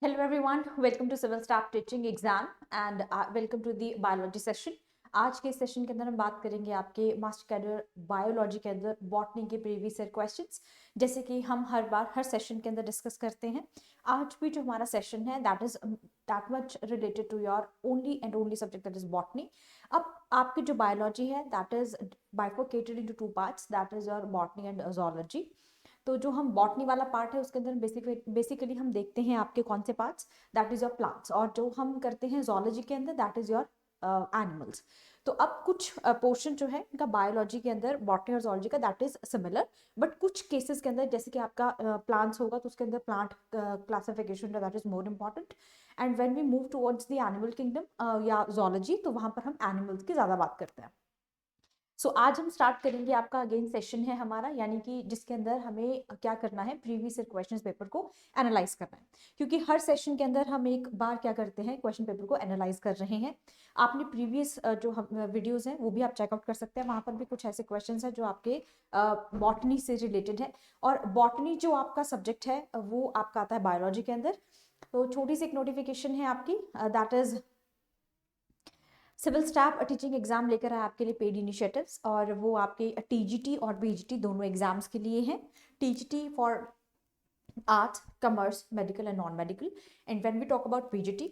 Hello everyone, welcome to Civil Staff Teaching Exam and welcome to the biology session. आज के session के अंदर हम बात करेंगे आपके मास्टर कैडर बायोलॉजी के अंदर बॉटनी के प्रीवियस ईयर क्वेश्चंस, जैसे कि हम हर सेशन के अंदर डिस्कस करते हैं। आज भी जो हमारा सेशन है that is that much related to your only and only subject that is botany. अब आपकी जो बायोलॉजी है that is bifurcated into two parts, that is your botany and zoology. तो जो हम बॉटनी वाला पार्ट है उसके अंदर बेसिकली हम देखते हैं आपके कौन से parts, that is your plants, और जो हम करते हैं जोलॉजी के अंदर दैट इज योर एनिमल्स। तो अब कुछ पोर्शन जो है इनका बायोलॉजी के अंदर बॉटनी और जोलॉजी का दैट इज सिमिलर, बट कुछ केसेस के अंदर जैसे कि आपका प्लांट्स होगा तो उसके अंदर plant classification that is more important, and when we move towards the animal kingdom या जोलॉजी तो वहां पर हम एनिमल्स की ज्यादा बात करते हैं। आज हम स्टार्ट करेंगे, आपका अगेन सेशन है हमारा, यानी कि जिसके अंदर हमें क्या करना है, प्रीवियस ईयर क्वेश्चंस पेपर को एनालाइज करना है, क्योंकि हर सेशन के अंदर हम एक बार क्या करते हैं, क्वेश्चन पेपर को एनालाइज कर रहे हैं। आपने प्रीवियस जो वीडियोस हैं वो भी आप चेकआउट कर सकते हैं, वहां पर भी कुछ ऐसे क्वेश्चंस हैं जो आपके बॉटनी से रिलेटेड है, और बॉटनी जो आपका सब्जेक्ट है वो आपका आता है बायोलॉजी के अंदर। तो छोटी सी एक नोटिफिकेशन है आपकी, that is civil staff teaching exam लेकर आया आपके लिए पेड इनिशिएटिव्स, और वो आपके टीजीटी और बीजीटी दोनों एग्जाम्स के लिए हैं। TGT for arts, commerce, medical and non medical, and when we talk about PGT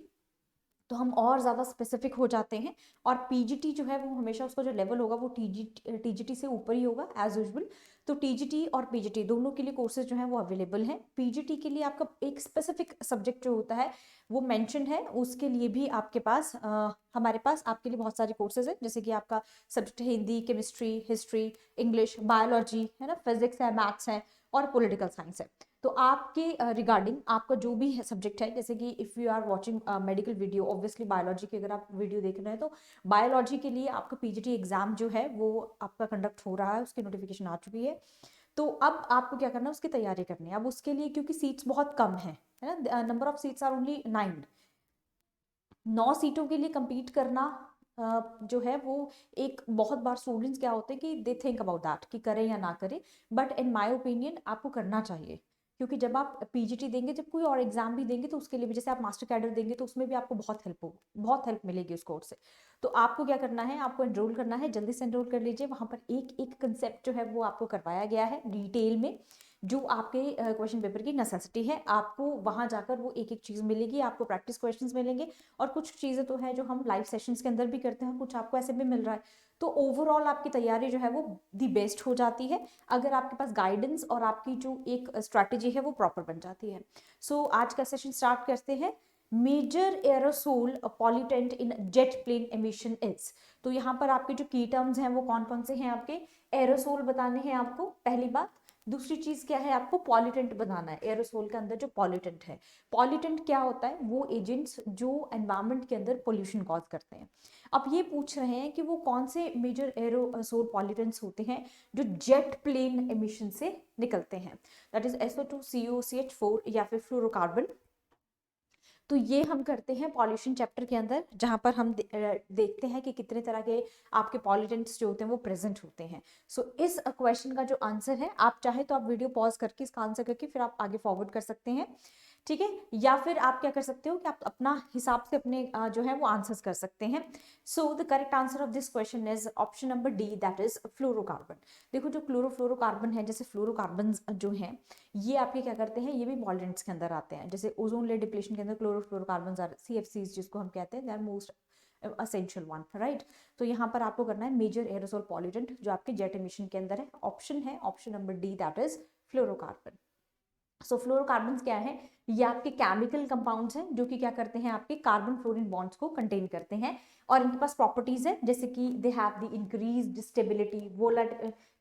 तो हम और ज़्यादा स्पेसिफिक हो जाते हैं, और पीजीटी जो है वो हमेशा उसका जो लेवल होगा वो टीजीटी से ऊपर ही होगा एज यूजुअल। तो टीजीटी और पीजीटी दोनों के लिए कोर्सेज जो हैं वो अवेलेबल हैं। पीजीटी के लिए आपका एक स्पेसिफिक सब्जेक्ट जो होता है वो मेंशन है, उसके लिए भी आपके पास हमारे पास आपके लिए बहुत सारे कोर्सेज हैं, जैसे कि आपका सब्जेक्ट है Hindi, chemistry, history, English, biology है ना, फिजिक्स है, मैथ्स है और पॉलिटिकल साइंस है। तो आपके रिगार्डिंग आपका जो भी सब्जेक्ट है, जैसे कि if you are watching medical video, obviously biology की अगर आप वीडियो देख रहे हैं तो बायोलॉजी के लिए आपका पीजीटी एग्जाम जो है वो आपका कंडक्ट हो रहा है, उसकी नोटिफिकेशन आ चुकी है। तो अब आपको क्या करना है, उसकी तैयारी करनी है। अब उसके लिए क्योंकि सीट्स बहुत कम है ना, number of seats are only 9, 9 सीटों के लिए compete करना जो है वो एक बहुत बार स्टूडेंट्स क्या होते हैं कि दे थिंक अबाउट दैट कि करें या ना करें, बट इन माय ओपिनियन आपको करना चाहिए, क्योंकि जब आप पीजीटी देंगे, जब कोई और एग्जाम भी देंगे तो उसके लिए भी, जैसे आप मास्टर कैडर देंगे तो उसमें भी आपको बहुत हेल्प मिलेगी उस कोर्स से। तो आपको क्या करना है, आपको एनरोल करना है, जल्दी से एनरोल कर लीजिए। वहां पर एक एक कंसेप्ट जो है वो आपको करवाया गया है डिटेल में, जो आपके क्वेश्चन पेपर की नेसेसिटी है। आपको वहां जाकर वो एक एक चीज मिलेगी, आपको प्रैक्टिस क्वेश्चंस मिलेंगे, और कुछ चीज़ें तो है जो हम लाइव सेशंस के अंदर भी करते हैं, कुछ आपको ऐसे भी मिल रहा है। तो ओवरऑल आपकी तैयारी जो है वो दी बेस्ट हो जाती है, अगर आपके पास गाइडेंस और आपकी जो एक स्ट्रैटेजी है वो प्रॉपर बन जाती है। आज का सेशन स्टार्ट करते हैं। Major aerosol pollutant in jet plane emission is. तो यहाँ पर आपके जो की टर्म्स हैं वो कौन कौन से हैं, आपके एरोसोल बताने हैं आपको, पहली बात। दूसरी चीज क्या है, आपको पॉल्यूटेंट बनाना है। एरोसोल के अंदर जो पॉल्यूटेंट है, पॉल्यूटेंट क्या होता है, वो एजेंट्स जो एनवायरनमेंट के अंदर पोल्यूशन कॉज करते हैं। अब ये पूछ रहे हैं कि वो कौन से मेजर एरोसोल पॉल्यूटेंट्स होते हैं जो जेट प्लेन एमिशन से निकलते हैं, दैट इज SO2, COCH4 या फिर फ्लोरोकार्बन। तो ये हम करते हैं पॉल्यूशन चैप्टर के अंदर, जहां पर हम देखते हैं कि कितने तरह के आपके पॉल्यूटेंट्स जो होते हैं वो प्रेजेंट होते हैं। इस क्वेश्चन का जो आंसर है, आप चाहे तो आप वीडियो पॉज करके इसका आंसर करके फिर आप आगे फॉरवर्ड कर सकते हैं, ठीक है, या फिर आप क्या कर सकते हो कि आप अपना हिसाब से अपने जो है वो आंसर्स कर सकते हैं। The correct answer of this question is option number D, that is fluorocarbon. देखो जो क्लोरोफ्लोरोकार्बन है, जैसे फ्लोरोकार्बन जो हैं ये आपके क्या करते हैं, ये भी पॉल्यूटेंट्स के अंदर आते हैं, जैसे ओजोन लेयर डिप्लीशन के अंदर क्लोरोफ्लोरोकार्बन आर CFCs जिसको हम कहते हैं, they are most essential one, right. तो यहाँ पर आपको करना है मेजर एरोसोल पॉल्यूटेंट जो आपके जेट एमिशन के अंदर है, option number D, that is fluorocarbon. Fluorocarbon क्या है, ये आपके केमिकल कंपाउंड्स हैं जो कि क्या करते हैं, आपके कार्बन फ्लोरीन बॉन्ड्स को कंटेन करते हैं, और इनके पास प्रॉपर्टीज है जैसे कि they have the increased stability,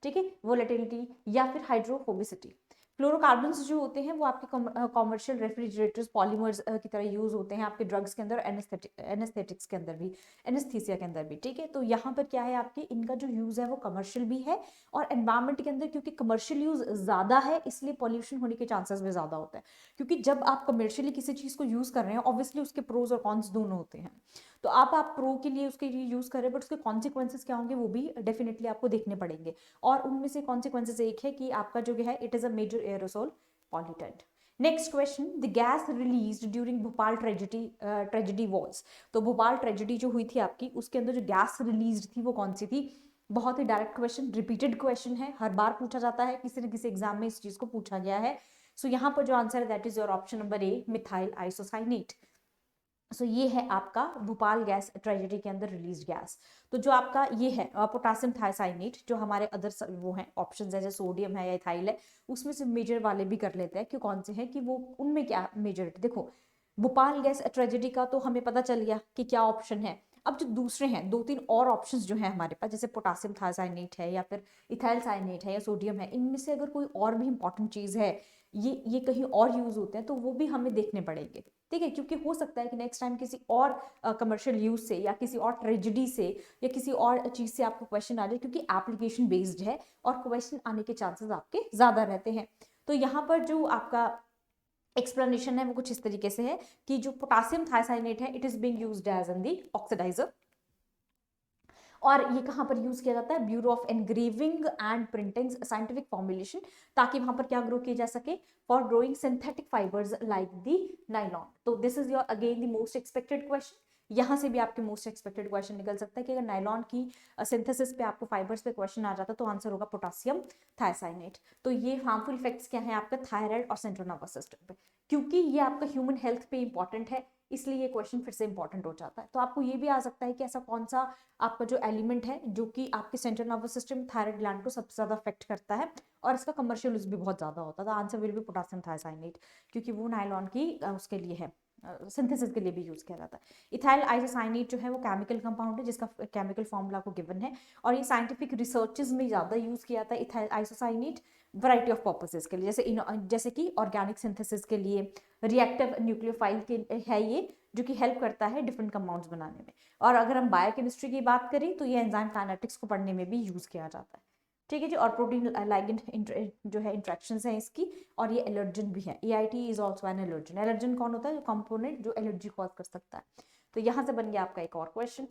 ठीक है, वोलेटिलिटी या फिर हाइड्रोफोबिसिटी। फ्लोरोकार्बन्स जो होते हैं वो आपके कॉमर्शियल रेफ्रिजरेटर्स, पॉलीमर्स की तरह यूज होते हैं आपके ड्रग्स के अंदर, एनेस्थेटिक्स के अंदर भी, एनेस्थीसिया के अंदर भी, ठीक है। तो यहाँ पर क्या है, आपके इनका जो यूज है वो कमर्शियल भी है, और एनवायरमेंट के अंदर क्योंकि कमर्शियल यूज ज्यादा है इसलिए पॉल्यूशन होने के चांसेस भी ज्यादा होते हैं, क्योंकि जब आप कमर्शियली किसी चीज को यूज कर रहे हैं ऑब्वियसली उसके प्रोज और कॉन्स दोनों होते हैं। तो आप प्रो के लिए उसके लिए यूज कर रहे हैं, बट उसके कॉन्सिक्वेंसेस क्या होंगे वो भी डेफिनेटली आपको देखने पड़ेंगे, और उनमें से कॉन्सिक्वेंसेस एक है कि आपका जो है it is a major aerosol pollutant. Next question, the gas released during Bhopal tragedy was, तो भोपाल ट्रेजेडी जो हुई थी आपकी, उसके अंदर जो गैस रिलीज थी वो कौन सी थी? बहुत ही डायरेक्ट क्वेश्चन, रिपीटेड क्वेश्चन है, हर बार पूछा जाता है, किसी न किसी एग्जाम में इस चीज को पूछा गया है। सो यहाँ पर जो आंसर है that is your option number A, methyl isocyanate. So ये है आपका भोपाल गैस ट्रेजेडी के अंदर रिलीज गैस। तो जो आपका ये है पोटासियम थायसाइनेट, जो हमारे अदर वो हैं ऑप्शंस जैसे सोडियम है या इथाइल है, उसमें से मेजर वाले भी कर लेते हैं कि कौन से हैं, कि वो उनमें क्या मेजर। देखो भोपाल गैस ट्रेजेडी का तो हमें पता चल गया कि क्या ऑप्शन है। अब जो दूसरे हैं 2-3 और ऑप्शंस जो है हमारे पास, जैसे पोटासियम थायसाइनेट है या फिर इथाइल साइनेट है या सोडियम है, इनमें से अगर कोई और भी इंपॉर्टेंट चीज है, ये कहीं और यूज होते हैं, तो वो भी हमें देखने पड़ेंगे। ठीक है, क्योंकि हो सकता है कि नेक्स्ट टाइम किसी और कमर्शियल यूज से या किसी और ट्रेजेडी से या किसी और चीज से आपको क्वेश्चन आ जाए, क्योंकि एप्लीकेशन बेस्ड है और क्वेश्चन आने के चांसेस आपके ज्यादा रहते हैं। तो यहाँ पर जो आपका एक्सप्लेनेशन है वो कुछ इस तरीके से है कि जो पोटासियम थायसाइनेट है, it is being used as an the oxidiser. और ये कहाँ पर यूज किया जाता है? Bureau of engraving and printing scientific formulation, ताकि वहां पर क्या ग्रो किया जा सके? For growing synthetic fibres like the nylon. तो this is your again the most expected question. यहां से भी आपके मोस्ट एक्सपेक्टेड क्वेश्चन निकल सकता है कि अगर नाइलॉन की सिंथेसिस पे आपको फाइबर्स पे क्वेश्चन आ जाता तो आंसर होगा पोटासियम थायसाइनेट। तो ये हार्मफुल इफेक्ट्स क्या है आपका थायराइड और सेंट्रल नर्वस सिस्टम पे, क्योंकि ये आपका ह्यूमन हेल्थ पे इंपॉर्टेंट है, इसलिए ये क्वेश्चन फिर से इंपॉर्टेंट हो जाता है। तो आपको ये भी आ सकता है कि ऐसा कौन सा आपका जो एलिमेंट है जो कि आपके central nervous system thyroid gland को सबसे ज्यादा अफेक्ट करता है और इसका कमर्शियल यूज भी बहुत ज्यादा होता है। आंसर विल बी पोटासियम थायसाइनेट, क्योंकि वो नायलॉन की उसके लिए है, सिंथेसिस के लिए भी यूज किया जाता है। इथाइल आइसोसाइनेट जो है वो केमिकल कंपाउंड है जिसका केमिकल फॉर्मूला को गिवन है, और ये साइंटिफिक रिसर्चेस में ज्यादा यूज किया जाता है ethyl isocyanate variety of purposes के लिए, जैसे कि ऑर्गेनिक सिंथेसिस के लिए, रिएक्टिव न्यूक्लियोफाइल के है ये, जो कि हेल्प करता है डिफरेंट कंपाउंड्स बनाने में। और अगर हम बायोकेमिस्ट्री की बात करें तो ये एंजाइम काइनेटिक्स को पढ़ने में भी यूज किया जाता है। ठीक है जी, और प्रोटीन लाइगेंड जो है इंट्रैक्शंस हैं इसकी, और ये एलर्जन भी है। AIT is also an allergen. Allergen कौन होता है? कंपोनेंट जो एलर्जी कॉज कर सकता है। तो यहां से बन गया आपका एक और क्वेश्चन।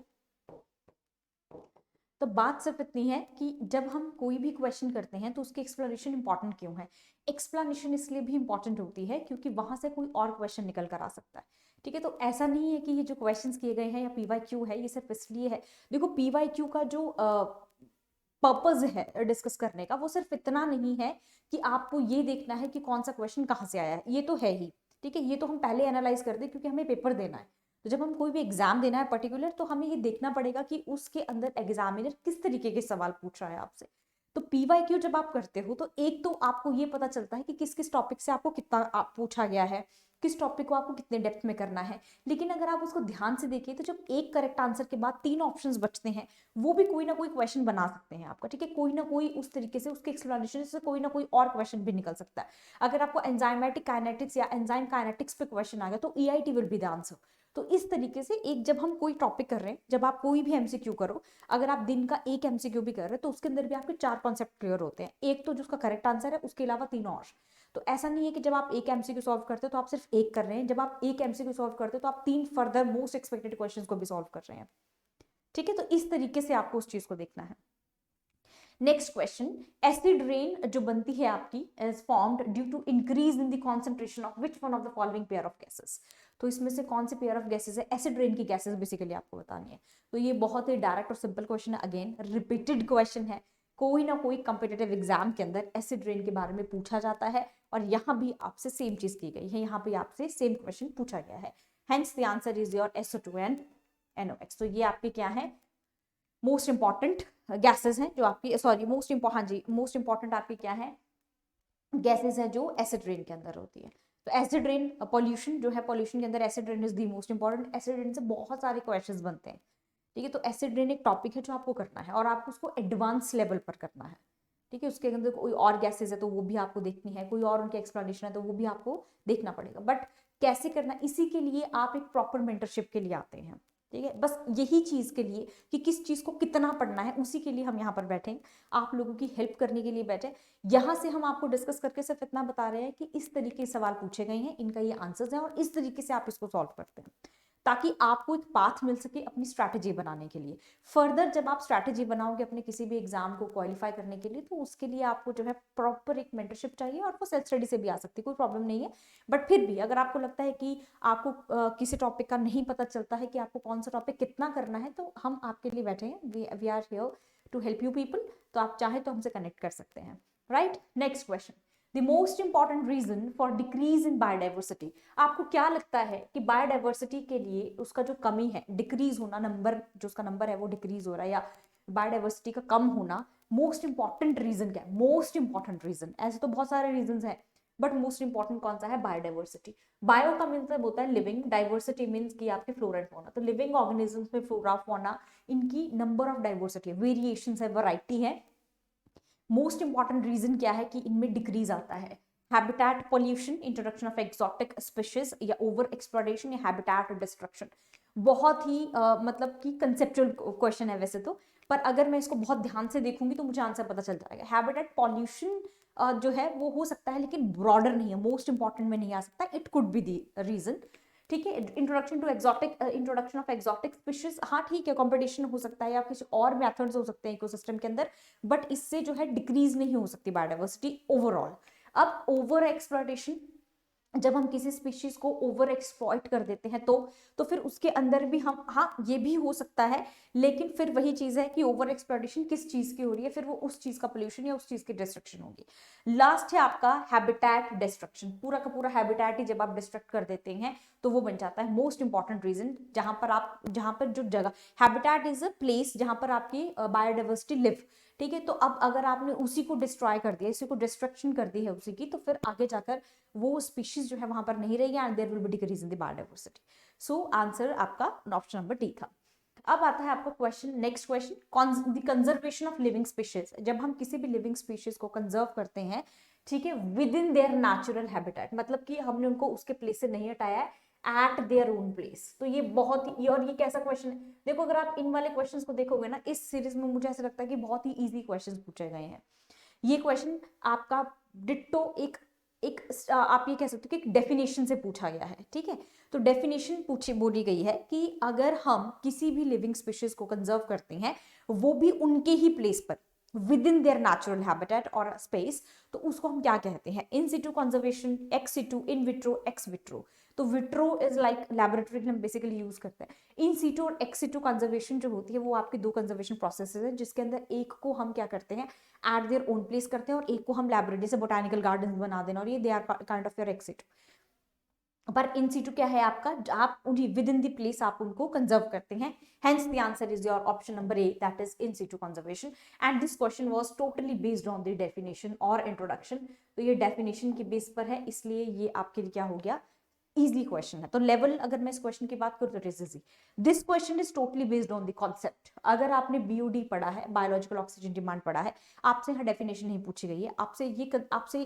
तो बात सिर्फ इतनी है कि जब हम कोई भी क्वेश्चन करते हैं तो उसकी एक्सप्लेनेशन इंपॉर्टेंट क्यों है? एक्सप्लेनेशन इसलिए भी इंपॉर्टेंट होती है क्योंकि वहां से कोई और क्वेश्चन निकल कर आ सकता है। ठीक है, तो ऐसा नहीं है कि ये जो क्वेश्चंस किए गए हैं या पीवाईक्यू है ये सिर्फ इसलिए है। देखो पीवाईक्यू का जो पर्पज है डिस्कस करने का, वो सिर्फ इतना नहीं है कि आपको ये देखना है कि कौन सा क्वेश्चन कहाँ से आया है, ये तो है ही। ठीक है, ये तो हम पहले एनालाइज कर दें क्योंकि हमें पेपर देना है। तो जब हम कोई भी एग्जाम देना है पर्टिकुलर, तो हमें ये देखना पड़ेगा कि उसके अंदर एग्जामिनर किस तरीके के सवाल पूछ रहा है आपसे। तो पीवाईक्यू जब आप करते हो तो एक तो आपको ये पता चलता है कि किस किस टॉपिक से आपको कितना पूछा गया है, किस टॉपिक को आपको कितने डेप्थ में करना है। लेकिन अगर आप उसको ध्यान से देखिए तो जब एक करेक्ट आंसर के बाद 3 ऑप्शंस बचते हैं, वो भी कोई ना कोई क्वेश्चन बना सकते हैं आपका। ठीक है, कोई ना कोई उस तरीके से उसके एक्सप्लेनेशन से कोई ना कोई और क्वेश्चन भी निकल सकता है। अगर आपको एंजाइमेटिक काइनेटिक्स या एंजाइम काइनेटिक्स पे क्वेश्चन आ गया तो EIT will be the answer. तो इस तरीके से एक जब हम कोई टॉपिक कर रहे हैं, जब आप कोई भी एमसीक्यू करो, अगर आप दिन का एक एमसीक्यू भी कर रहे हैं तो उसके अंदर भी आपके 4 कॉन्सेप्ट क्लियर होते हैं। एक तो जिसका करेक्ट आंसर है, उसके अलावा 3 और। तो ऐसा नहीं है कि जब आप एक एमसीक्यू सॉल्व करते हो तो आप सिर्फ एक कर रहे हैं, जब आप एक एमसीक्यू सॉल्व करते हो तो आप 3 फर्दर मोस्ट एक्सपेक्टेड क्वेश्चंस को भी सॉल्व कर रहे हैं। ठीक है, तो इस तरीके से आपको उस चीज को देखना है। नेक्स्ट क्वेश्चन, एसिड रेन जो बनती है आपकी is formed due to increase in the concentration of which one of the following pair of gases. तो इसमें से कौन से पेयर ऑफ गैसेस है? एसिड रेन की गैसेस बेसिकली आपको बतानी है। तो ये बहुत ही डायरेक्ट और सिंपल क्वेश्चन है, अगेन रिपीटेड क्वेश्चन है। कोई ना कोई कंपिटिटिव एग्जाम के अंदर एसिड रेन के बारे में पूछा जाता है, और यहाँ भी आपसे सेम चीज की गई है, यहाँ पे आपसे सेम क्वेश्चन पूछा गया है। Hence the answer is your SO2 NOx। तो ये आपके क्या है? मोस्ट इंपॉर्टेंट गैसेस हैं जो आपकी, सॉरी मोस्ट इंपॉर्टेंट आपकी क्या है? गैसेस है जो एसिड रेन के अंदर होती है। तो एसिड रेन पॉल्यूशन जो है, पॉल्यूशन के अंदर acid rain is the most important. Acid rain से बहुत सारे क्वेश्चंस बनते हैं। ठीक है, तो एसिड रेन एक टॉपिक है जो आपको करना है, और आपको उसको एडवांस लेवल पर करना है। ठीक है, उसके अंदर कोई और गैसेस है तो वो भी आपको देखनी है, कोई और उनकी एक्सप्लेनेशन है तो वो भी आपको देखना पड़ेगा। बट कैसे करना, इसी के लिए आप एक प्रॉपर मेंटरशिप के लिए आते हैं। ठीक है, बस यही चीज के लिए कि किस चीज को कितना पढ़ना है, उसी के लिए हम यहाँ पर बैठे, आप लोगों की हेल्प करने के लिए बैठे। यहाँ से हम आपको डिस्कस करके सिर्फ इतना बता रहे हैं कि इस तरीके के सवाल पूछे गए हैं, इनका ये आंसर्स हैं, और इस तरीके से आप इसको सॉल्व करते हैं। ताकि आपको एक पाथ मिल सके अपनी स्ट्रैटेजी बनाने के लिए। फर्दर जब आप स्ट्रैटेजी बनाओगे अपने किसी भी एग्जाम को क्वालिफाई करने के लिए, तो उसके लिए आपको जो है प्रॉपर एक मेंटरशिप चाहिए, और वो सेल्फ स्टडी से भी आ सकती है, कोई प्रॉब्लम नहीं है। बट फिर भी अगर आपको लगता है कि आपको किसी टॉपिक का नहीं पता चलता है कि आपको कौन सा टॉपिक कितना करना है, तो हम आपके लिए बैठे हैं, we are here to help you people. तो आप चाहे तो हमसे कनेक्ट कर सकते हैं, right. Next question, the most important reason for decrease in biodiversity. आपको क्या लगता है कि बायोडाइवर्सिटी के लिए उसका जो कमी है, डिक्रीज होना, नंबर जो उसका नंबर है वो डिक्रीज हो रहा है, या बायोडाइवर्सिटी का कम होना, मोस्ट इंपॉर्टेंट रीजन क्या है? मोस्ट इंपॉर्टेंट रीजन, ऐसे तो बहुत सारे रीजन है, बट मोस्ट इंपॉर्टेंट कौन सा है? बायोडाइवर्सिटी। बायो का मीन्स होता है लिविंग, डाइवर्सिटी मीन्स की आपके फ्लोरा एंड फौना। तो लिविंग ऑर्गेनिजम्स में फ्लोरा फौना, इनकी नंबर ऑफ डाइवर्सिटी है, वेरिएशंस है, वैरायटी है। मोस्ट इंपॉर्टेंट रीजन क्या है कि इनमें डिक्रीज आता है? Habitat pollution, introduction of exotic species, या ओवर एक्सप्लॉरेशन, या हैबिटेट डिस्ट्रक्शन। बहुत ही मतलब कि कंसेप्चुअल क्वेश्चन है वैसे तो, पर अगर मैं इसको बहुत ध्यान से देखूंगी तो मुझे आंसर पता चल जाएगा। हैबिटेट पॉल्यूशन जो है वो हो सकता है, लेकिन ब्रॉडर नहीं है, मोस्ट इंपॉर्टेंट में नहीं आ सकता। It could be the reason, ठीक है। Introduction to exotic, introduction of exotic species, हाँ ठीक है, कंपटीशन हो सकता है, या कुछ और मेथड्स हो सकते हैं इकोसिस्टम के अंदर, बट इससे जो है डिक्रीज नहीं हो सकती बायोडाइवर्सिटी ओवरऑल। अब ओवर एक्सप्लॉयटेशन, जब हम किसी स्पीशीज को ओवर एक्सप्लॉइट कर देते हैं तो फिर उसके अंदर भी हम, हाँ ये भी हो सकता है, लेकिन फिर वही चीज है कि ओवर एक्सप्लॉइटेशन किस चीज की हो रही है, फिर वो उस चीज का पोल्यूशन या उस चीज की डिस्ट्रक्शन होगी। लास्ट है आपका हैबिटेट डिस्ट्रक्शन। पूरा का पूरा हैबिटेट ही जब आप डिस्ट्रक्ट कर देते हैं तो वो बन जाता है मोस्ट इंपॉर्टेंट रीजन। जहां पर जो जगह, हैबिटेट इज अ प्लेस जहां पर आपकी बायोडाइवर्सिटी लिव, ठीक है। तो अब अगर आपने उसी को डिस्ट्रॉय कर दिया, इसी को डिस्ट्रक्शन कर दी है उसी की, तो फिर आगे जाकर वो स्पीशीज जो है वहां पर नहीं रहेगी, and there will be decrease in the biodiversity. So answer आपका ऑप्शन नंबर डी था। अब आता है आपका question, next question, the conservation of living species. जब हम किसी भी लिविंग स्पीशीज को कंजर्व करते हैं, ठीक है, with in their natural habitat, मतलब कि हमने उनको उसके प्लेस से नहीं हटाया है, एट देयर ओन प्लेस। तो ये बहुत ही, और ये कैसा क्वेश्चन है? देखो अगर आप इन वाले क्वेश्चंस को देखोगे ना, इस सीरीज में मुझे ऐसा लगता है कि बहुत ही इजी क्वेश्चंस पूछे गए हैं। ये क्वेश्चन आपका डिट्टो एक एक आप ये कह सकते हो कि एक डेफिनेशन से पूछा गया है, ठीक है। तो डेफिनेशन पूछी बोली गई है कि अगर हम किसी भी लिविंग स्पीशीज को कंजर्व करते हैं, वो भी उनके ही प्लेस पर, within their natural habitat और स्पेस, तो उसको हम क्या कहते हैं? In situ conservation, ex situ, in vitro, ex vitro. तो विट्रो इज लाइक लैबोरेटरी में हम बेसिकली यूज करते हैं। इन सिटू और एक्स सिटू कंजर्वेशन जो होती है वो आपकी दो कंजर्वेशन प्रोसेसेस है, जिसके अंदर एक को हम क्या करते हैं, एट देयर ओन प्लेस करते हैं, और एक को हम लैबोरेटरी से बोटानिकल गार्डन बना देना, और ये they are kind of your ex situ. पर इन सिटू क्या है आपका, आप उन्हीं विद इन द प्लेस आप उनको कंजर्व करते हैं। Hence the answer is your option number a, that is in situ conservation. And this question was totally based on the definition और इंट्रोडक्शन। तो ये डेफिनेशन के बेस पर है, इसलिए ये आपके लिए क्या हो गया, इजी क्वेश्चन है। तो लेवल अगर मैं इस क्वेश्चन की बात करूं तो it is easy. This question is totally based on the concept. अगर आपने बीओडी पढ़ा है, बायोलॉजिकल ऑक्सीजन डिमांड पढ़ा है, आपसे यहाँ डेफिनेशन नहीं पूछी गई है, आपसे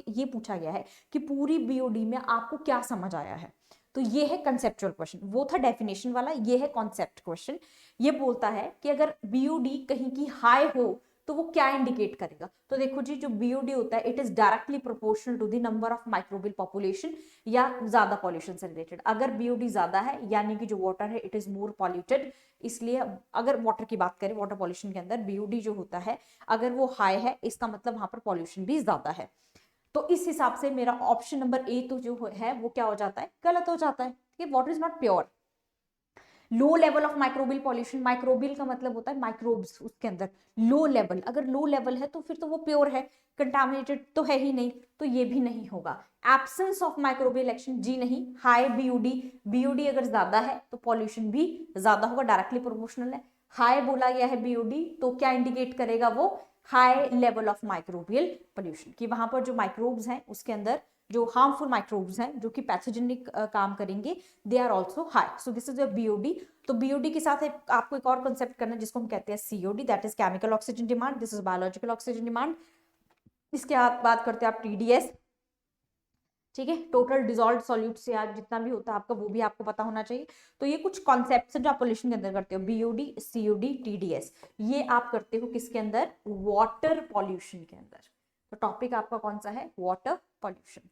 ये पूछा गया है कि पूरी बीओडी में आपको क्या समझ आया है। तो ये है कंसेप्चुअल क्वेश्चन, वो था डेफिनेशन वाला, ये है कॉन्सेप्ट क्वेश्चन। ये बोलता है कि अगर बीओडी कहीं की हाई हो तो वो क्या इंडिकेट करेगा। तो देखो जी, जो बीओडी होता है it is directly proportional to the number of microbial population, या ज्यादा पॉल्यूशन से रिलेटेड। अगर बीओडी ज्यादा है यानी कि जो वाटर है इट इज मोर पॉल्यूटेड, इसलिए अगर वाटर की बात करें, वाटर पॉल्यूशन के अंदर बीओडी जो होता है अगर वो हाई है, इसका मतलब वहां पर पॉल्यूशन भी ज्यादा है। तो इस हिसाब से मेरा ऑप्शन नंबर ए तो जो है वो क्या हो जाता है, गलत हो जाता है कि water is not pure. Low level of microbial pollution, microbial का मतलब होता है माइक्रोब्स, उसके अंदर लो लेवल, अगर लो लेवल है तो फिर तो वो प्योर है, कंटामिनेटेड तो है ही नहीं, तो ये भी नहीं होगा। एब्सेंस ऑफ माइक्रोबियल एक्शन, जी नहीं। हाई बीओडी, बीओडी अगर ज्यादा है तो पॉल्यूशन भी ज्यादा होगा, डायरेक्टली प्रोपोर्शनल है। हाई बोला गया है बीओडी, तो क्या इंडिकेट करेगा वो, high level of microbial pollution, कि वहां पर जो माइक्रोब्स हैं उसके अंदर जो हार्मफुल माइक्रोब्स हैं जो कि पैथोजेनिक काम करेंगे, they are also high. So this is your BOD. तो बीओडी के साथ आपको एक और कंसेप्ट करना है जिसको हम कहते हैं COD, that is chemical oxygen demand, this is biological oxygen demand. इसके आप बात करते हैं आप टीडीएस, ठीक है, टोटल डिजॉल्व सॉल्यूट से आज जितना भी होता है आपका वो भी आपको पता होना चाहिए। तो ये कुछ कॉन्सेप्ट्स हैं जो आप पोल्यूशन के अंदर करते हो, बीओडी, सीओडी, टीडीएस, ये आप करते हो किसके अंदर, वाटर पॉल्यूशन के अंदर। तो टॉपिक आपका कौन सा है, water pollution.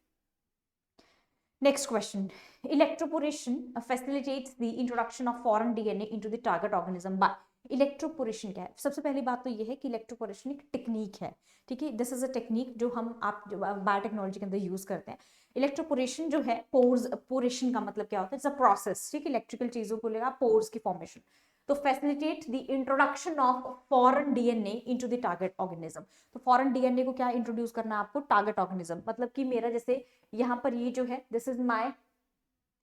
Next question. Electroporation facilitates the introduction of foreign DNA into the target organism by electroporation क्या है? सबसे पहली बात तो ये है कि इलेक्ट्रोपोरेशन एक टेक्निक है, ठीक है। दिस इज अ टेक्निक जो आप बायोटेक्नोलॉजी के अंदर यूज करते हैं। इलेक्ट्रोपोरेशन जो है, पोर्स, पोरेशन का मतलब क्या होता है? इट्स अ प्रोसेस, ठीक है, इलेक्ट्रिकल चीजों को लेगा पोर्स की फॉर्मेशन। तो facilitate the introduction of foreign DNA into the target organism. तो फॉरेन डीएनए को क्या इंट्रोड्यूस करना है आपको? Target organism. मतलब कि मेरा जैसे यहाँ पर ये जो है, this is my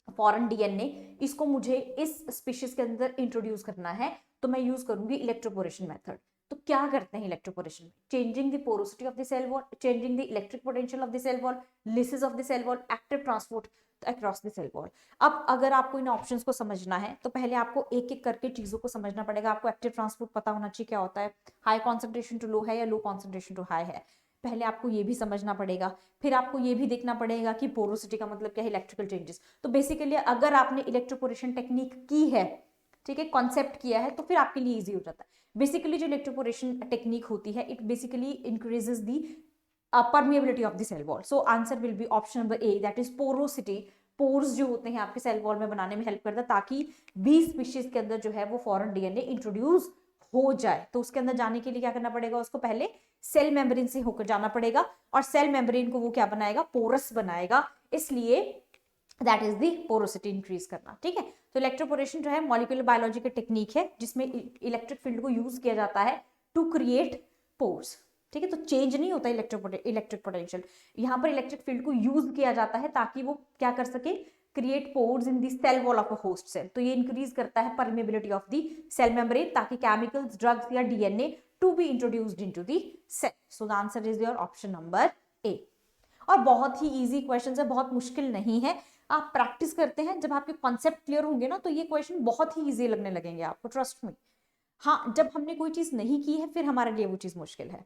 foreign DNA, इसको मुझे इस स्पीशीज के अंदर इंट्रोड्यूस करना है, तो मैं यूज करूंगी इलेक्ट्रोपोरेशन मेथड। तो क्या करते हैं electroporation? Changing the porosity of the cell wall, changing the electric potential of the cell wall, lysis of the cell wall, active transport across the cell wall. अब अगर आपको इन ऑप्शंस को समझना है तो पहले आपको एक एक करके चीजों को समझना पड़ेगा। आपको एक्टिव ट्रांसपोर्ट पता होना चाहिए क्या होता है, हाई कॉन्सेंट्रेशन टू लो है या लो कॉन्सेंट्रेशन टू हाई है, पहले आपको ये भी समझना पड़ेगा। फिर आपको ये भी देखना पड़ेगा कि पोरोसिटी का मतलब क्या है, इलेक्ट्रिकल चेंजेस। तो बेसिकली अगर आपने इलेक्ट्रोपोरेशन टेक्निक की है, ठीक है, कॉन्सेप्ट किया है, तो फिर आपके लिए इजी हो जाता है। बेसिकली जो इलेक्ट्रोपोरेशन टेक्निक होती है, it basically increases the permeability of the cell wall. So answer will be option number a, that is porosity. Pores जो होते हैं आपके सेल वॉल में बनाने में हेल्प करता है, ताकि 20 स्पीशीज के अंदर जो है वो फॉरेन डीएनए इंट्रोड्यूस हो जाए। तो उसके अंदर जाने के लिए क्या करना पड़ेगा? उसको पहले सेल मेम्ब्रेन से होकर जाना पड़ेगा, और सेल मेम्ब्रेन को वो क्या बनाएगा? पोरस बनाएगा। इसलिए that is the porosity increase करना, ठीक है। तो इलेक्ट्रोपोरेशन जो है मॉलिक्यूलर बायोलॉजी की टेक्निक है, जिसमें इलेक्ट्रिक फील्ड को यूज किया जाता है टू क्रिएट पोर्स, ठीक है। तो चेंज नहीं होता इलेक्ट्रिक पोटेंशियल, यहाँ पर इलेक्ट्रिक फील्ड को यूज किया जाता है ताकि वो क्या कर सके? Create pores in the cell wall of a host cell. तो ये इंक्रीज करता है permeability of the cell membrane, ताकि केमिकल्स, ड्रग्स या DNA to be introduced into the cell. So the answer is your option number a. और बहुत ही easy question है, बहुत मुश्किल नहीं है। आप प्रैक्टिस करते हैं, जब आपके कॉन्सेप्ट क्लियर होंगे ना, तो ये क्वेश्चन बहुत ही इजी लगने लगेंगे आपको, ट्रस्ट मी। हाँ, जब हमने कोई चीज नहीं की है, फिर हमारे लिए वो चीज मुश्किल है,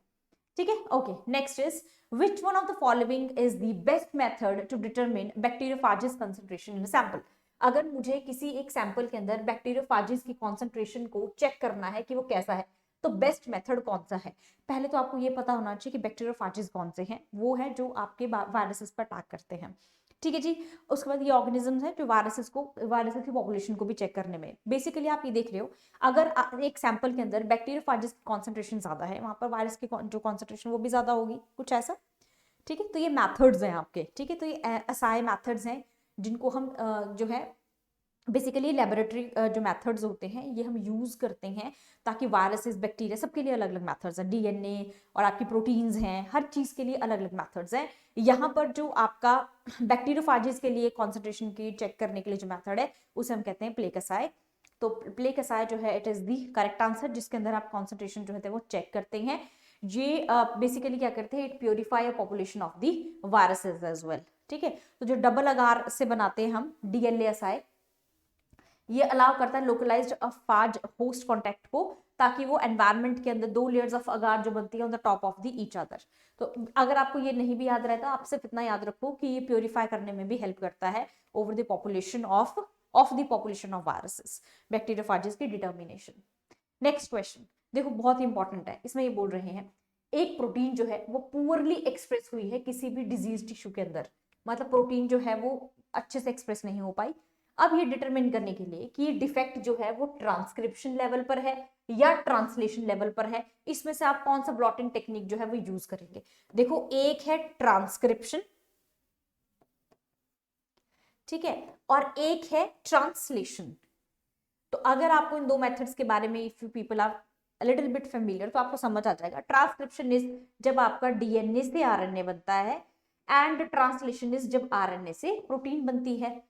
ठीक है। Okay, next is which one of the following is the best method to determine bacteriophages concentration in a sample? अगर मुझे किसी एक सैंपल के अंदर बैक्टीरियोफाजिस की कॉन्सेंट्रेशन को चेक करना है कि वो कैसा है, तो बेस्ट मेथड कौन सा है? पहले तो आपको ये पता होना चाहिए कि बैक्टीरियोफाजिस कौन से हैं। वो है जो आपके वायरसेस पर अटैक करते हैं, ठीक है जी। उसके बाद ये ऑर्गेनिजम्स हैं जो वायरसेस की पॉपुलेशन को भी चेक करने में। बेसिकली आप ये देख रहे हो, अगर एक सैंपल के अंदर बैक्टीरियोफाजिस की कॉन्सेंट्रेशन ज्यादा है, वहां पर वायरस की जो कॉन्सेंट्रेशन वो भी ज्यादा होगी, कुछ ऐसा, ठीक है। तो ये मैथड्स हैं आपके, ठीक है। तो ये असाई मैथड्स हैं जिनको हम जो है बेसिकली लेबोरेटरी जो मेथड्स होते हैं, ये हम यूज करते हैं ताकि वायरसेस, बैक्टीरिया, सबके लिए अलग अलग मेथड्स हैं। डीएनए और आपकी प्रोटीन्स हैं, हर चीज के लिए अलग अलग मेथड्स हैं। यहाँ पर जो आपका बैक्टीरियोफाजिस के लिए कॉन्सेंट्रेशन की चेक करने के लिए जो मेथड है, उसे हम कहते हैं प्लेक असाई। तो प्लेक असाई जो है, it is the correct answer, जिसके अंदर आप कॉन्सेंट्रेशन जो है वो चेक करते हैं। ये बेसिकली क्या करते हैं? It purify a population of the viruses as well, ठीक है। तो जो डबल अगार से बनाते हैं हम डीएनए असाई, ये अलाउ करता है लोकलाइज्ड फाज होस्ट कॉन्टेक्ट को, ताकि वो एनवायरनमेंट के अंदर 2 लेयर्स ऑफ अगार जो बनती है on the top of the each other. तो अगर आपको ये नहीं भी याद रहता, आप सिर्फ इतना याद रखो कि ये प्योरीफाई करने में भी हेल्प करता है over the population of the population of viruses, bacteriophages की डिटर्मिनेशन। नेक्स्ट क्वेश्चन देखो, बहुत ही इंपॉर्टेंट है। इसमें ये बोल रहे हैं एक प्रोटीन जो है वो पुअरली एक्सप्रेस हुई है किसी भी डिजीज टिश्यू के अंदर, मतलब प्रोटीन जो है वो अच्छे से एक्सप्रेस नहीं हो पाई। अब ये डिटरमिन करने के लिए कि ये डिफेक्ट जो है वो ट्रांसक्रिप्शन लेवल पर है या ट्रांसलेशन लेवल पर है, इसमें से आप कौन सा ब्लॉटिंग टेक्निक जो है वो यूज करेंगे? देखो, एक है ट्रांसक्रिप्शन, ठीक है, और एक है ट्रांसलेशन। तो अगर आपको इन दो मेथड्स के बारे में, if you people are a little bit familiar, तो आपको समझ आ जाएगा। ट्रांसक्रिप्शन इज जब आपका डीएनए से आरएनए बनता है, एंड ट्रांसलेशन इज जब आरएनए से प्रोटीन बनती है,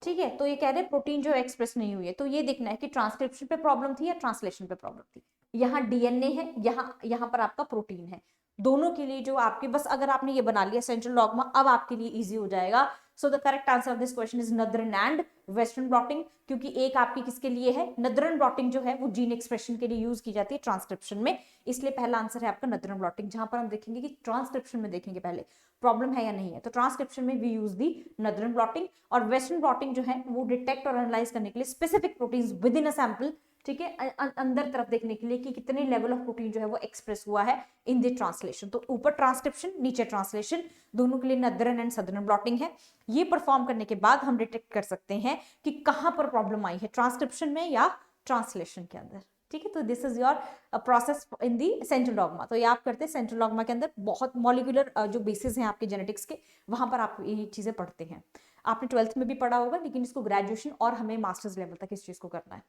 ठीक है। तो ये कह रहे हैं प्रोटीन जो एक्सप्रेस नहीं हुई है, तो ये देखना है कि ट्रांसक्रिप्शन पे प्रॉब्लम थी या ट्रांसलेशन पे प्रॉब्लम थी। यहाँ डीएनए है, यहाँ पर आपका प्रोटीन है। दोनों के लिए जो आपके, बस अगर आपने ये बना लिया सेंट्रल डॉगमा, अब आपके लिए इजी हो जाएगा। सो the correct answer of this question is नदरन and western blotting, क्योंकि एक आपकी किसके लिए है? नदरन ब्लॉटिंग जो है वो जीन एक्सप्रेशन के लिए यूज की जाती है ट्रांसक्रिप्शन में, इसलिए पहला आंसर है आपका नदरन ब्लॉटिंग। जहां पर हम देखेंगे कि ट्रांसक्रिप्शन में देखेंगे पहले प्रॉब्लम है या नहीं है, तो ट्रांसक्रिप्शन में we use the northern blotting. और वेस्टर्न ब्लॉटिंग जो है वो डिटेक्ट और एनालाइज करने के लिए specific proteins within a sample ठीक है, अंदर तरफ देखने के लिए कि कितने लेवल ऑफ प्रोटीन जो है वो एक्सप्रेस हुआ है इन द ट्रांसलेशन। तो ऊपर ट्रांसक्रिप्शन, नीचे ट्रांसलेशन, दोनों के लिए नदरन एंड सदरन ब्लॉटिंग है। ये परफॉर्म करने के बाद हम डिटेक्ट कर सकते हैं कि कहां पर प्रॉब्लम आई है, ट्रांसक्रिप्शन में या ट्रांसलेशन के अंदर। ठीक है, तो this is your process in the central dogma. तो ये आप करते हैं सेंट्रल डॉगमा के अंदर, बहुत मॉलिक्यूलर जो बेसिस हैं आपके जेनेटिक्स के, वहां पर आप ये चीजें पढ़ते हैं। आपने 12th में भी पढ़ा होगा, लेकिन इसको ग्रेजुएशन और हमें मास्टर्स लेवल तक इस चीज को करना है।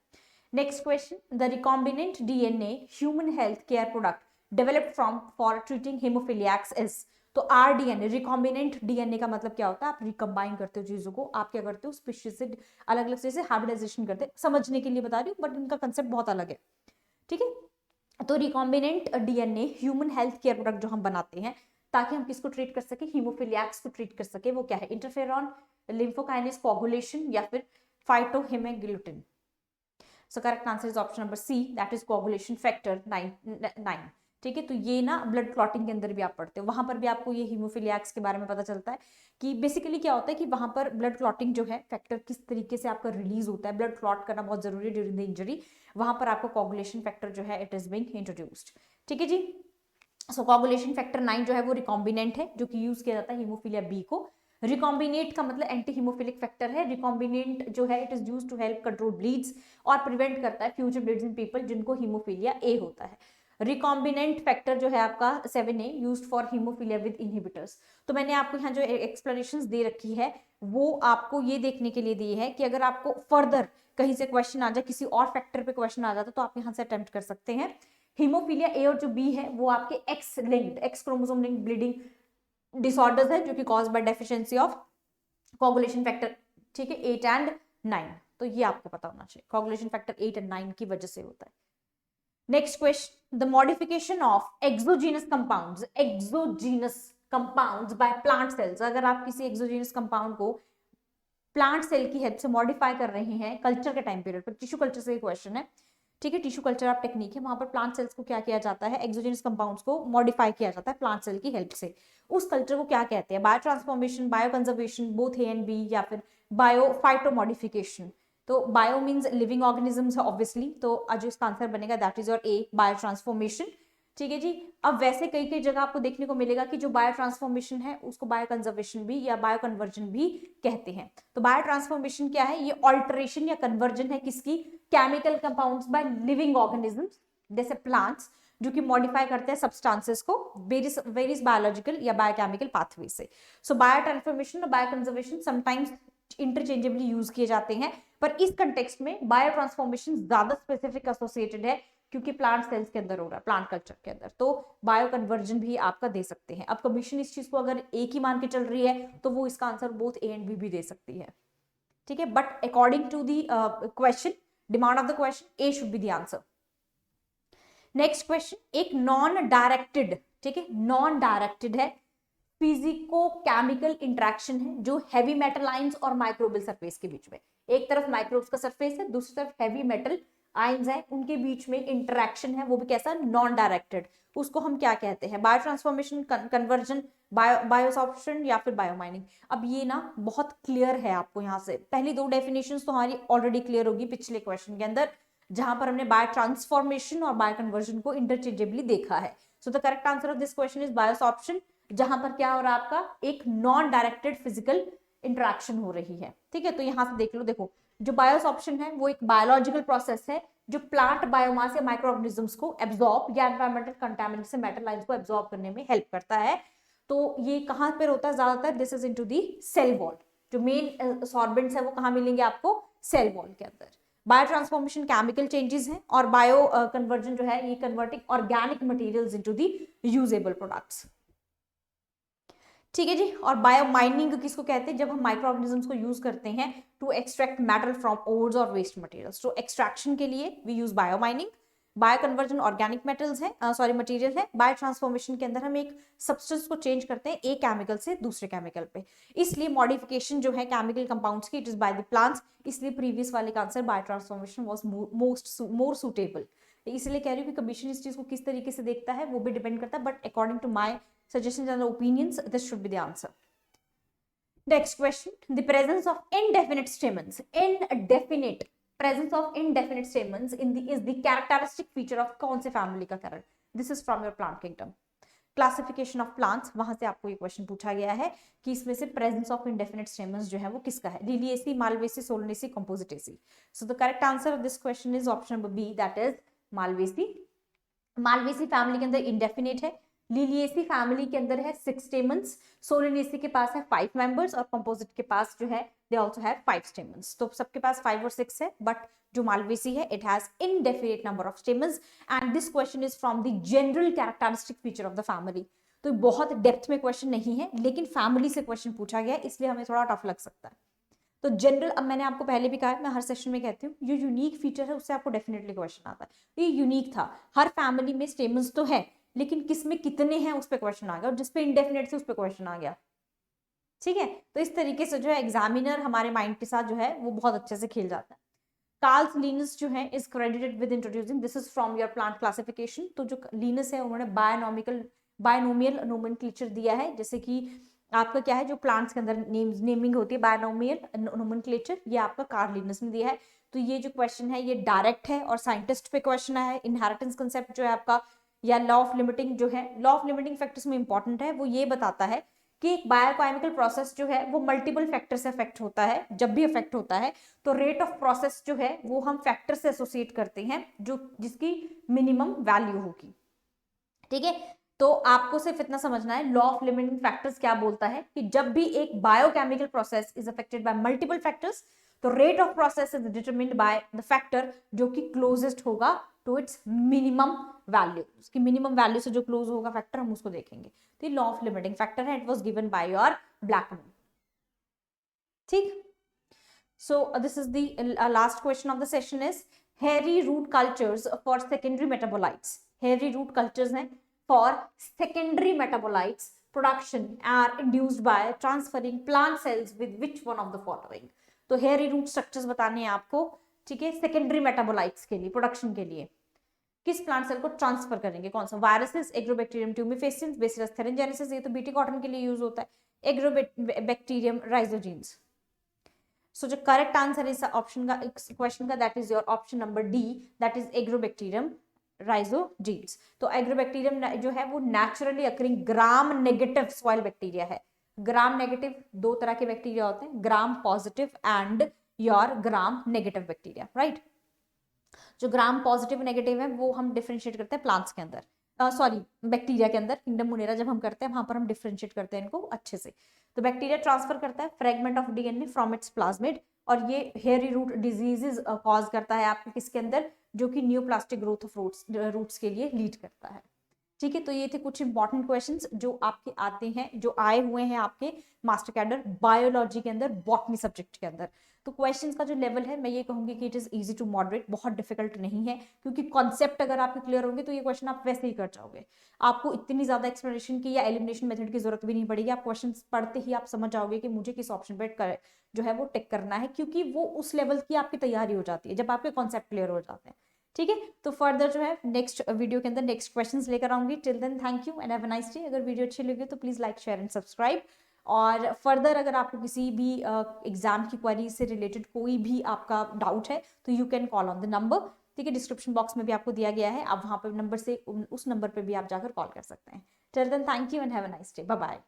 Next question, the recombinant DNA human health care product developed from for treating haemophiliacs is. तो आरडीएनए, रिकॉम्बिनेंट डीएनए का मतलब क्या होता है, आप रिकम्बाइन करते हो चीजों को, आप क्या करते हो स्पीशीज से अलग अलग चीजें हाइब्रिडाइजेशन करते हैं। समझने के लिए बता रही हूँ, बट इनका कंसेप्ट बहुत अलग है। ठीक है, तो recombinant DNA human health care product जो हम बनाते हैं ताकि हम किसको ट्रीट कर सके, हीमोफिलियाक्स को ट्रीट कर सके, वो क्या है, इंटरफेरॉन, लिम्फोकाइनेस, कोगुलेशन या फिर phytohemagglutinin. So correct answer is option number C, that is coagulation factor 9। ठीक है, तो ये ना ब्लड क्लॉटिंग के अंदर भी आप पढ़ते हो, वहां पर भी आपको ये हीमोफिलियाक्स के बारे में पता चलता है कि बेसिकली क्या होता है कि वहां पर ब्लड क्लॉटिंग जो है फैक्टर किस तरीके से आपका रिलीज होता है, ब्लड क्लॉट करना बहुत जरूरी है ड्यूरिंग द इंजरी, वहां पर आपको कोगुलेशन फैक्टर जो है इट इज बीइंग इंट्रोड्यूस्ड। ठीक है जी, सो कोगुलेशन फैक्टर 9 जो है वो रिकॉम्बिनेंट है जो कि यूज किया जाता है हीमोफिलिया बी को। रिकॉम्बिनेट का मतलब एंटी हीमोफिलिक फैक्टर है। रिकॉम्बिनेंट जो है it is used to help control bleeds और प्रिवेंट करता है फ्यूचर ब्लीड्स इन पीपल जिनको हीमोफिलिया ए होता है। रिकॉम्बिनेंट फैक्टर जो है आपका 7A used for haemophilia with inhibitors. तो मैंने आपको यहाँ जो एक्सप्लेनेशंस दे रखी है वो आपको ये देखने के लिए दी है कि अगर आपको फर्दर कहीं से क्वेश्चन आ जाए, किसी और फैक्टर पे क्वेश्चन आ जाता तो आप यहाँ से अटेम्प्ट कर सकते हैं। हीमोफिलिया ए और जो बी है वो आपके x linked, x chromosome linked bleeding disorders है जो कि cause by deficiency of coagulation factor. ठीक है, 8 एंड 9, तो ये आपको पता होना चाहिए, कोगुलेशन फैक्टर 8 एंड 9 की वजह से होता है। Next question, the modification of exogenous compounds, exogenous compounds by plant cells. अगर आप किसी एक्सोजीनस कंपाउंड को प्लांट सेल की हेल्प से मॉडिफाई कर रहे हैं कल्चर के टाइम पीरियड पर, टिश्यू कल्चर से क्वेश्चन है। ठीक है, टिश्यू कल्चर आप टेक्निक है, वहां पर प्लांट सेल्स को क्या किया जाता है, एक्सोजेनस कंपाउंड्स को मॉडिफाई किया जाता है प्लांट सेल की हेल्प से। उस कल्चर को क्या कहते हैं, bio transformation, bio conservation, both a and b, या फिर बायो फाइटोमॉडिफिकेशन। तो बायो मीन्स लिविंग ऑर्गेनिजम्स है ऑब्वियसली, तो जो इसका आंसर बनेगा that is your a, bio transformation. ठीक है जी, अब वैसे कई कई जगह आपको देखने को मिलेगा कि जो बायो ट्रांसफॉर्मेशन है उसको बायो कंजर्वेशन भी या बायो कन्वर्जन भी कहते हैं। तो बायो ट्रांसफॉर्मेशन क्या है, ये ऑल्टरेशन या कन्वर्जन है किसकी, chemical compounds by living organisms जैसे प्लांट्स जो कि मॉडिफाई करते हैं सब्सटेंसेस को वेरियस बायोलॉजिकल या बायोकेमिकल पाथवे से। सो बायो ट्रांसफॉर्मेशन और bio conservation sometimes interchangeably use किए जाते हैं, पर इस कंटेक्स्ट में बायो ट्रांसफॉर्मेशन ज्यादा स्पेसिफिक एसोसिएटेड है क्योंकि प्लांट सेल्स के अंदर हो रहा है, प्लांट कल्चर के अंदर। तो बायो कन्वर्जन भी आपका दे सकते हैं। अब कमीशन इस चीज को अगर एक ही मान के चल रही है तो वो इसका answer both a and b भी दे सकती है। ठीक है, but according to the question, demand of the question, a should be the answer. Next question, एक नॉन डायरेक्टेड, ठीक है, नॉन डायरेक्टेड है, फिजिको केमिकल इंटरेक्शन है जो हैवी मेटल आयंस और माइक्रोबियल सरफेस के बीच में, एक तरफ माइक्रोब्स का सरफेस है, दूसरी तरफ हैवी मेटल आयंस है, उनके बीच में इंटरेक्शन है, वो भी कैसा, नॉन डायरेक्टेड। उसको हम क्या कहते हैं, बायो ट्रांसफॉर्मेशन, कन्वर्जन, बायोसॉर्प्शन या फिर बायोमाइनिंग। अब ये ना बहुत क्लियर है आपको, यहाँ से पहली दो डेफिनेशंस तो हमारी ऑलरेडी क्लियर होगी पिछले क्वेश्चन के अंदर, जहां पर हमने बायो ट्रांसफॉर्मेशन और बायो कन्वर्जन को इंटरचेंजेबली देखा है। So the correct answer of this question is biosorption, जहां पर क्या हो रहा है आपका, एक नॉन डायरेक्टेड फिजिकल इंटरेक्शन हो रही है। ठीक है, तो यहां से देख लो, देखो जो बायोसॉर्प्शन है वो एक बायोलॉजिकल प्रोसेस है जो प्लांट बायोमास या माइक्रो ऑर्गेनिजम्स को एब्जॉर्ब या एनवायरमेंटल कंटामिनेंट से मेटल आयंस को एब्जॉर्ब करने में हेल्प करता है। तो ये कहां पर होता है ज्यादातर, this is into the cell wall, जो मेन सॉर्बेंट्स है वो कहां मिलेंगे आपको, सेल वॉल के अंदर। बायो ट्रांसफॉर्मेशन केमिकल चेंजेस हैं और बायो कन्वर्जन जो है ये converting organic materials into the usable products. ठीक है जी, और बायो माइनिंग किसको कहते हैं, जब हम माइक्रो ऑर्गेनिजम्स को यूज करते हैं to extract metal from ores और वेस्ट मटेरियल्स। तो एक्सट्रैक्शन के लिए we use bio mining, bio conversion organic metals है, सॉरी मटेरियल है, बायो ट्रांसफॉर्मेशन के अंदर हम एक सब्सटेंस को चेंज करते हैं एक केमिकल से दूसरे केमिकल पे, इसलिए मॉडिफिकेशन जो है केमिकल कंपाउंड्स की it is by the plants, इसलिए प्रीवियस वाले का answer bio transformation was more suitable. इसलिए कह रही हूँ कि कमीशन इस चीज को किस तरीके से देखता है वो भी डिपेंड करता है, but according to my suggestions and opinions, this should be the answer. Next question, the presence of indefinite stamens, indefinite, presence of indefinite stamens in the is the characteristic feature of कौन से family का कैरेट? This is from your plant kingdom. Classification of plants, वहां से आपको ये question पूछा गया है कि इसमें से प्रेजेंस ऑफ इंडेफिनिट स्टेमन्स जो है वो किसका है? Liliaceae, Malvaceae, Solanaceae, Compositae. So the correct answer of this question is option number B, that is Malvaceae. Malvaceae family के अंदर इंडेफिनिट है, लिलिएसी फैमिली के अंदर है 6 स्टेमन्स, सोलनेसी के पास है 5 मेंबर्स और कंपोजिट के पास जो है दे आल्सो हैव 5 स्टेमन्स। तो सबके पास 5 और 6 है, बट जो मालवेसी है it has indefinite number of stamens and this question is from the general characteristic feature of the family। तो बहुत डेप्थ में क्वेश्चन नहीं है, लेकिन फैमिली से क्वेश्चन पूछा गया है, इसलिए हमें थोड़ा टफ लग सकता है। तो जनरल, अब मैंने आपको पहले भी कहा है, मैं हर सेशन में कहती हूँ, जो यूनिक फीचर है उससे आपको डेफिनेटली क्वेश्चन आता है। ये यूनिक था, हर फैमिली में स्टेमन्स तो है, लेकिन किसमें कितने हैं उस पर क्वेश्चन आ गया, और जिसपे इंडेफिनेट थे उस पर क्वेश्चन आ गया। ठीक है, तो इस तरीके से जो है एग्जामिनर हमारे माइंड के साथ जो है वो बहुत अच्छे से खेल जाता है। कार्ल्स लिनस जो है is credited with introducing, this is from your plant classification. तो जो लिनस है उन्होंने बायनोमियल नोमेनक्लेचर दिया है, जैसे कि आपका क्या है जो प्लांट्स के अंदर नेमिंग होती है बायनोमियल नोमेनक्लेचर, ये आपका कार्ल लिनस ने दिया है। तो ये जो क्वेश्चन है ये डायरेक्ट है और साइंटिस्ट पे क्वेश्चन है। इनहेरिटेंस कंसेप्ट जो है आपका, या लॉ ऑफ लिमिटिंग जो है, लॉ ऑफ लिमिटिंग फैक्टर्स में इंपॉर्टेंट है, वो ये बताता है कि एक बायोकेमिकल प्रोसेस जो है वो मल्टीपल फैक्टर से अफेक्ट होता है। जब भी अफेक्ट होता है तो रेट ऑफ प्रोसेस जो है वो हम फैक्टर से एसोसिएट करते हैं, जो जिसकी मिनिमम वैल्यू होगी। ठीक है, तो आपको सिर्फ इतना समझना है लॉ ऑफ लिमिटिंग फैक्टर्स क्या बोलता है कि जब भी एक biochemical process is affected by multiple factors, तो rate of process is determined by the factor जो कि क्लोजेस्ट होगा टू इट्स मिनिमम वैल्यू। उसकी मिनिमम वैल्यू से जो क्लोज होगा फैक्टर, हम उसको देखेंगे। तो लॉ ऑफ लिमिटिंग फैक्टर है, it was given by your Blackman. ठीक, so this is the last question of the session is hairy root cultures for secondary metabolites. Hairy root cultures हैं for secondary metabolites production are induced by transferring plant cells with which one of the following. तो hairy root structures बताने हैं आपको, ठीक है, secondary metabolites के लिए, production के लिए किस प्लांट सेल को ट्रांसफर करेंगे, कौन सा? वायरसेस, एग्रोबैक्टीरियम ट्यूमिफेसिएंस, बेसिलस थेरेंजेनेसिस, ये तो बीटी कॉटन के लिए यूज होता है, एग्रोबैक्टीरियम राइजोजीन्स। सो जो करेक्ट आंसर है इस ऑप्शन का, क्वेश्चन का, that is your option number D, that is Agrobacterium rhizogenes. तो एग्रोबैक्टीरियम जो है वो naturally occurring gram negative soil bacteria है। ग्राम नेगेटिव दो तरह के बैक्टीरिया होते हैं, gram positive and your gram negative bacteria, right. जो ग्राम पॉजिटिव नेगेटिव है वो हम डिफरेंशिएट करते हैं प्लांट्स के अंदर, सॉरी बैक्टीरिया के अंदर, किंगडम मुनेरा जब हम करते हैं वहां पर हम डिफरेंशिएट करते हैं इनको अच्छे से। तो बैक्टीरिया ट्रांसफर करता है fragment of DNA from its plasmid, और ये हेयरी रूट डिजीजेस कॉज करता है आपके किसके अंदर, जो कि न्यूप्लास्टिक ग्रोथ ऑफ रूट्स के लिए लीड करता है। ठीक है, तो ये थे कुछ इंपॉर्टेंट क्वेश्चंस जो आपके आते हैं, जो आए हुए हैं आपके मास्टर कैडर बायोलॉजी के अंदर, बॉटनी सब्जेक्ट के अंदर। तो क्वेश्चंस का जो लेवल है मैं ये कहूंगी कि it is easy to moderate, बहुत डिफिकल्ट नहीं है, क्योंकि कॉन्सेप्ट अगर आपके क्लियर होंगे तो ये क्वेश्चन आप वैसे ही कर जाओगे। आपको इतनी ज्यादा एक्सप्लेनेशन की या एलिमिनेशन मेथड की जरूरत भी नहीं पड़ेगी, आप क्वेश्चन पढ़ते ही आप समझ जाओगे कि मुझे किस ऑप्शन पे जो है वो टिक करना है, क्योंकि वो उस लेवल की आपकी तैयारी हो जाती है जब आपके कॉन्सेप्ट क्लियर हो जाते हैं। ठीक है, तो फर्दर जो है नेक्स्ट वीडियो के अंदर नेक्स्ट क्वेश्चंस लेकर आऊंगी। Till then thank you and have a nice day. अगर वीडियो अच्छी लगी तो please like share and subscribe, और फर्दर अगर आपको किसी भी एग्जाम की क्वेरी से रिलेटेड कोई भी आपका डाउट है तो you can call on the number. ठीक है, डिस्क्रिप्शन बॉक्स में भी आपको दिया गया है, आप वहां पर नंबर से उस नंबर पर भी आप जाकर कॉल कर सकते हैं। Till then thank you and have a nice day, bye bye.